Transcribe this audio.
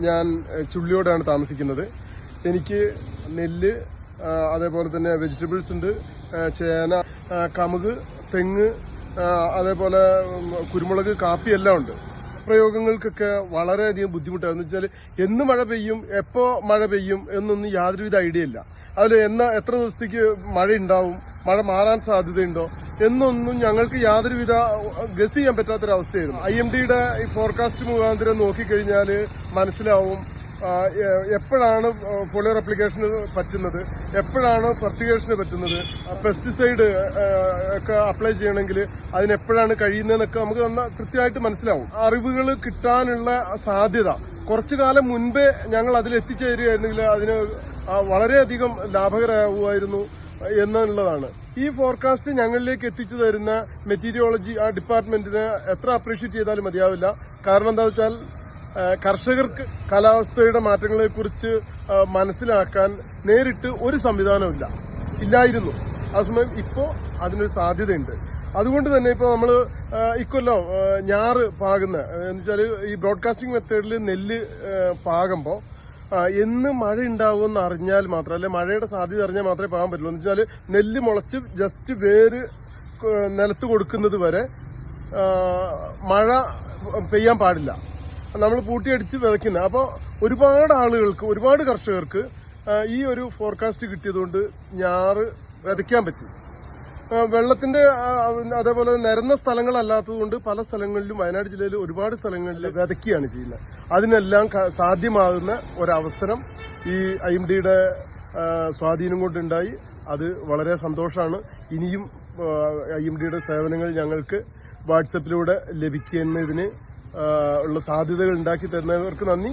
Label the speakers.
Speaker 1: ഞാൻ ചുള്ളിയോടാണ് താമസിക്കുന്നത്. എനിക്ക് നെല്ല്, അതേപോലെ തന്നെ വെജിറ്റബിൾസ് ഉണ്ട്, ചേന, കമുക്, തെങ്ങ്, അതേപോലെ കുരുമുളക്, കാപ്പി എല്ലാം ഉണ്ട്. പ്രയോഗങ്ങൾക്കൊക്കെ വളരെയധികം ബുദ്ധിമുട്ടായിരുന്നു. വെച്ചാൽ എന്ന് മഴ പെയ്യും, എപ്പോ മഴ പെയ്യും എന്നൊന്നും യാതൊരുവിധ ഐഡിയ ഇല്ല. അതിൽ എത്ര ദിവസത്തേക്ക് മഴ ഉണ്ടാവും, മഴ മാറാൻ സാധ്യതയുണ്ടോ എന്നൊന്നും ഞങ്ങൾക്ക് യാതൊരുവിധ ഗസ് ചെയ്യാൻ പറ്റാത്തൊരവസ്ഥയായിരുന്നു. IMDയുടെ ഈ ഫോർകാസ്റ്റ് മുഖാന്തരം നോക്കിക്കഴിഞ്ഞാൽ മനസ്സിലാവും എപ്പോഴാണ് ഫോളിയർ അപ്ലിക്കേഷന് പറ്റുന്നത്, എപ്പോഴാണ് ഫെർട്ടിഗേഷന് പറ്റുന്നത്, പെസ്റ്റിസൈഡ് ഒക്കെ അപ്ലൈ ചെയ്യണമെങ്കിൽ അതിനെപ്പോഴാണ് കഴിയുന്നതെന്നൊക്കെ നമുക്ക് കൃത്യമായിട്ട് മനസ്സിലാവും. അറിവുകൾ കിട്ടാനുള്ള സാധ്യത കുറച്ചു കാലം മുൻപേ ഞങ്ങൾ അതിൽ എത്തിച്ചേരുകയായിരുന്നെങ്കിൽ അതിന് വളരെയധികം ലാഭകരമാവുമായിരുന്നു എന്നുള്ളതാണ്. ഈ ഫോർകാസ്റ്റ് ഞങ്ങളിലേക്ക് എത്തിച്ചു തരുന്ന മെറ്റീരിയോളജി ഡിപ്പാർട്ട്മെന്റിനെ എത്ര അപ്രീഷിയേറ്റ് ചെയ്താലും മതിയാവില്ല. കാരണം എന്താ വെച്ചാൽ കർഷകർക്ക് കാലാവസ്ഥയുടെ മാറ്റങ്ങളെക്കുറിച്ച് മനസ്സിലാക്കാൻ നേരിട്ട് ഒരു സംവിധാനമില്ല, ഇല്ലായിരുന്നു. അതേസമയം ഇപ്പോൾ അതിനൊരു സാധ്യതയുണ്ട്. അതുകൊണ്ട് തന്നെ ഇപ്പോൾ നമ്മൾ ഇക്കൊല്ലം ഞാറ് പാകുന്ന എന്ന് വെച്ചാൽ ഈ ബ്രോഡ്കാസ്റ്റിംഗ് മെത്തേഡിൽ നെല്ല് പാകുമ്പോൾ എന്ന് മഴ ഉണ്ടാവുമെന്ന് അറിഞ്ഞാൽ മാത്രം, അല്ലെ മഴയുടെ സാധ്യത അറിഞ്ഞാൽ മാത്രമേ പാകാൻ പറ്റുള്ളൂ. എന്ന് വെച്ചാൽ നെല്ല് മുളച്ച് ജസ്റ്റ് വേര് നിലത്ത് കൊടുക്കുന്നത് വരെ മഴ പെയ്യാൻ പാടില്ല. നമ്മൾ പൂട്ടിയടിച്ച് വിതയ്ക്കുന്നത്. അപ്പോൾ ഒരുപാട് ആളുകൾക്ക്, ഒരുപാട് കർഷകർക്ക് ഈ ഒരു ഫോർകാസ്റ്റ് കിട്ടിയതുകൊണ്ട് ഞാറ് വിതയ്ക്കാൻ പറ്റി. വെള്ളത്തിന്റെ അതേപോലെ നിരന്ന സ്ഥലങ്ങളല്ലാത്തതുകൊണ്ട് പല സ്ഥലങ്ങളിലും, വയനാട് ജില്ലയിൽ ഒരുപാട് സ്ഥലങ്ങളിൽ വിതയ്ക്കുകയാണ് ചെയ്യുന്നത്. അതിനെല്ലാം സാധ്യമാകുന്ന ഒരവസരം ഈ IMDയുടെ സ്വാധീനം കൊണ്ടുണ്ടായി. അത് വളരെ സന്തോഷമാണ്. ഇനിയും IMDയുടെ സേവനങ്ങൾ ഞങ്ങൾക്ക് വാട്സപ്പിലൂടെ ലഭിക്കുന്നതിന് ഉള്ള സാധ്യതകൾ ഉണ്ടാക്കി തരുന്നവർക്ക് നന്ദി.